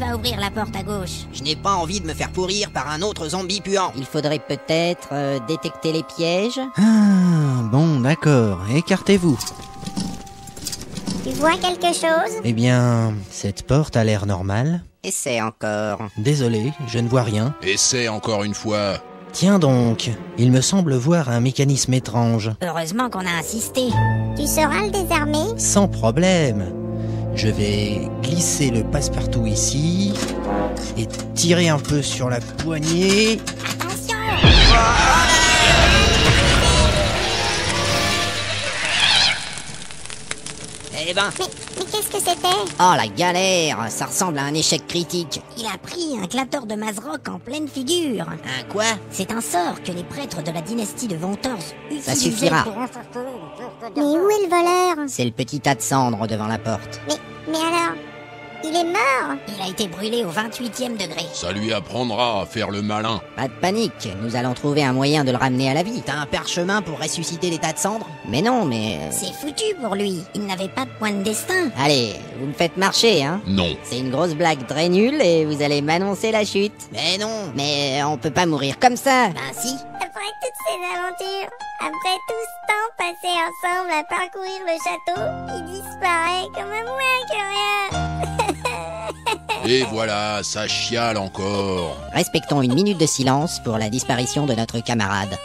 va ouvrir la porte à gauche? Je n'ai pas envie de me faire pourrir par un autre zombie puant. Il faudrait peut-être détecter les pièges. Ah, bon, d'accord. Écartez-vous. Tu vois quelque chose? Eh bien, cette porte a l'air normale. Essaie encore. Désolé, je ne vois rien. Essaie encore une fois. Tiens donc, il me semble voir un mécanisme étrange. Heureusement qu'on a insisté. Tu sauras le désarmer? Sans problème. Je vais glisser le passe-partout ici et tirer un peu sur la poignée. Attention! Eh ben, Mais qu'est-ce que c'était? Oh la galère, ça ressemble à un échec critique. Il a pris un clapeur de Mazrock en pleine figure. un quoi? C'est un sort que les prêtres de la dynastie de Ventors utilisaient suffira. pour... Mais où est le voleur? C'est le petit tas de cendres devant la porte. Mais alors, il est mort? Il a été brûlé au 28e degré. Ça lui apprendra à faire le malin. Pas de panique, nous allons trouver un moyen de le ramener à la vie. T'as un parchemin pour ressusciter les tas de cendres? Mais non, mais... C'est foutu pour lui. Il n'avait pas de point de destin. Allez, vous me faites marcher, hein? Non. C'est une grosse blague très nulle et vous allez m'annoncer la chute. Mais non. Mais on peut pas mourir comme ça. Ben si. Après toutes ces aventures, après tout ce temps passé ensemble à parcourir le château, il disparaît comme un moins que rien. Et voilà, ça chiale encore. Respectons une minute de silence pour la disparition de notre camarade.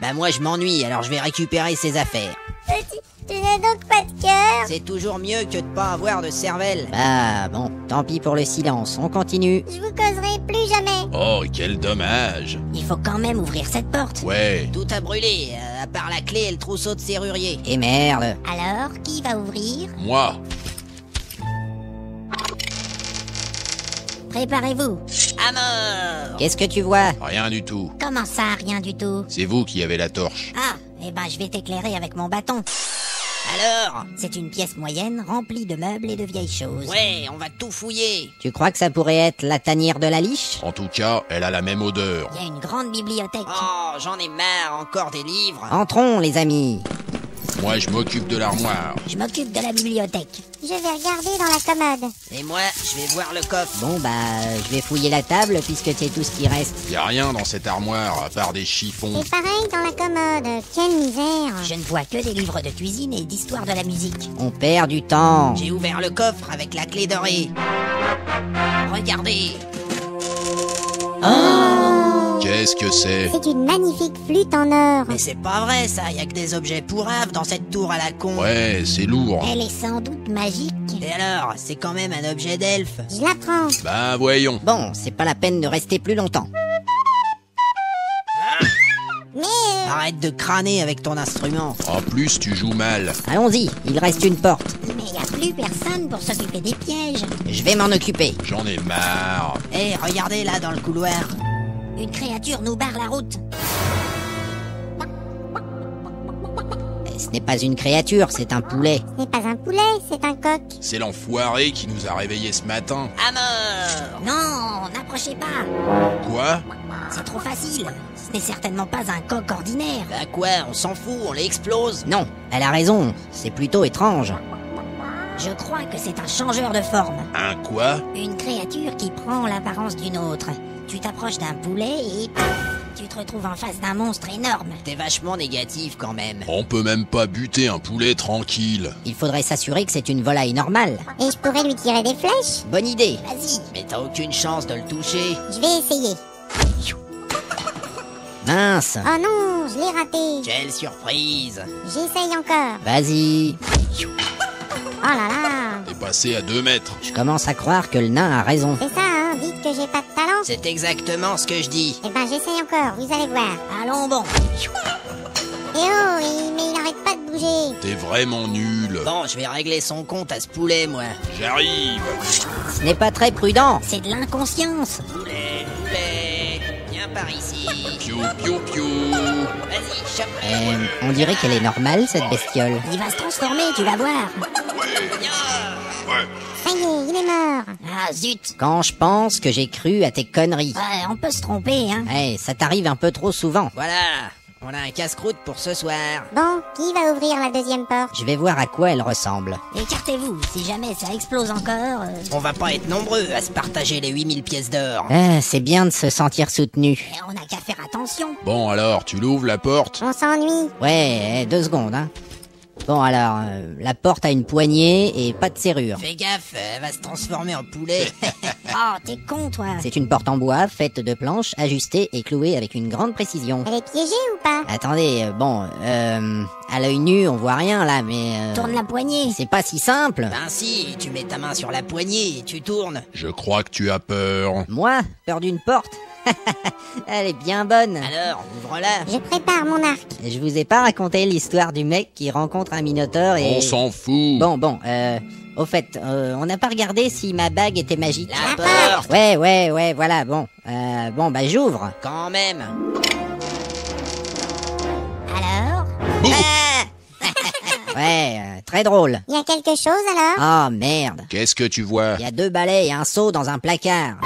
Bah moi je m'ennuie, alors je vais récupérer ses affaires. Tu n'as donc pas de cœur? C'est toujours mieux que de pas avoir de cervelle. Bah bon, tant pis pour le silence, on continue. Je vous causerai plus jamais. Oh, quel dommage. Il faut quand même ouvrir cette porte. Ouais. Tout a brûlé, à part la clé et le trousseau de serrurier. Et merde. Alors, qui va ouvrir? Moi. Préparez-vous. À mort! Qu'est-ce que tu vois? Rien du tout. Comment ça, rien du tout? C'est vous qui avez la torche. Ah, eh ben je vais t'éclairer avec mon bâton. Alors? C'est une pièce moyenne remplie de meubles et de vieilles choses. Ouais, on va tout fouiller. Tu crois que ça pourrait être la tanière de la liche? En tout cas, elle a la même odeur. Il y a une grande bibliothèque. Oh, j'en ai marre, encore des livres. Entrons, les amis. Moi, je m'occupe de l'armoire. Je m'occupe de la bibliothèque. Je vais regarder dans la commode. Et moi, je vais voir le coffre. Bon bah, je vais fouiller la table puisque c'est tout ce qui reste. Y a rien dans cette armoire à part des chiffons. C'est pareil dans la commode. Quelle misère. Je ne vois que des livres de cuisine et d'histoire de la musique. On perd du temps. J'ai ouvert le coffre avec la clé dorée. Regardez. Qu'est-ce que c'est? C'est une magnifique flûte en or. Mais c'est pas vrai ça, y a que des objets pourraves dans cette tour à la con. Ouais, c'est lourd. Elle est sans doute magique. Et alors, c'est quand même un objet d'elfe. Je la prends. Ben voyons. Bon, c'est pas la peine de rester plus longtemps. Mais Arrête de crâner avec ton instrument. En plus, tu joues mal. Allons-y, il reste une porte. Mais il n'y a plus personne pour s'occuper des pièges. Je vais m'en occuper. J'en ai marre. Hé, regardez là dans le couloir. Une créature nous barre la route. Ce n'est pas une créature, c'est un poulet. ce n'est pas un poulet, c'est un coq. C'est l'enfoiré qui nous a réveillés ce matin. À mort! Non, n'approchez pas. Quoi? C'est trop facile. Ce n'est certainement pas un coq ordinaire. Bah quoi, on s'en fout, on l'explose. Non, elle a raison, c'est plutôt étrange. Je crois que c'est un changeur de forme. Un quoi? Une créature qui prend l'apparence d'une autre. Tu t'approches d'un poulet et tu te retrouves en face d'un monstre énorme. T'es vachement négatif quand même. On peut même pas buter un poulet tranquille. Il faudrait s'assurer que c'est une volaille normale. Et je pourrais lui tirer des flèches. Bonne idée. Vas-y. Mais t'as aucune chance de le toucher. Je vais essayer. Mince. Oh non, je l'ai raté. Quelle surprise! J'essaye encore. Vas-y. Oh là là. T'es passé à 2 mètres. Je commence à croire que le nain a raison. C'est ça, hein, dites que j'ai pas de talent. C'est exactement ce que je dis. Eh ben j'essaye encore, vous allez voir. Allons bon. Eh oh, mais il arrête pas de bouger. T'es vraiment nul. Bon, je vais régler son compte à ce poulet, moi. J'arrive. Ce n'est pas très prudent. C'est de l'inconscience. Poulet, poulet, viens par ici. Piou, piou, piou. Vas-y, chope. On dirait qu'elle est normale, cette bestiole. Il va se transformer, tu vas voir. Ça y est, il est mort. Ah zut. Quand je pense que j'ai cru à tes conneries. Ouais, on peut se tromper, hein. Eh, ça t'arrive un peu trop souvent. Voilà, On a un casse-croûte pour ce soir. Bon, qui va ouvrir la deuxième porte? Je vais voir à quoi elle ressemble. Écartez-vous, si jamais ça explose encore. On va pas être nombreux à se partager les 8000 pièces d'or. Ah, c'est bien de se sentir soutenu. On n'a qu'à faire attention. Bon alors, tu l'ouvres la porte? On s'ennuie. Ouais, 2 secondes, hein. Bon alors, la porte a une poignée et pas de serrure. Fais gaffe, elle va se transformer en poulet. Oh, t'es con, toi. C'est une porte en bois, faite de planches, ajustée et clouée avec une grande précision. Elle est piégée ou pas? Attendez, à l'œil nu, on voit rien là, mais... Tourne la poignée. C'est pas si simple. Ben si, tu mets ta main sur la poignée et tu tournes. Je crois que tu as peur. Moi, peur d'une porte? Elle est bien bonne. Alors, ouvre-la. Je prépare mon arc. Je vous ai pas raconté l'histoire du mec qui rencontre un minotaure et... On s'en fout. Bon, au fait, on n'a pas regardé si ma bague était magique. La porte. Ouais, voilà, bon. Bah j'ouvre. Quand même. Alors Ouais, très drôle. Y a quelque chose alors? Oh merde. Qu'est-ce que tu vois? Il y a 2 balais et un seau dans un placard.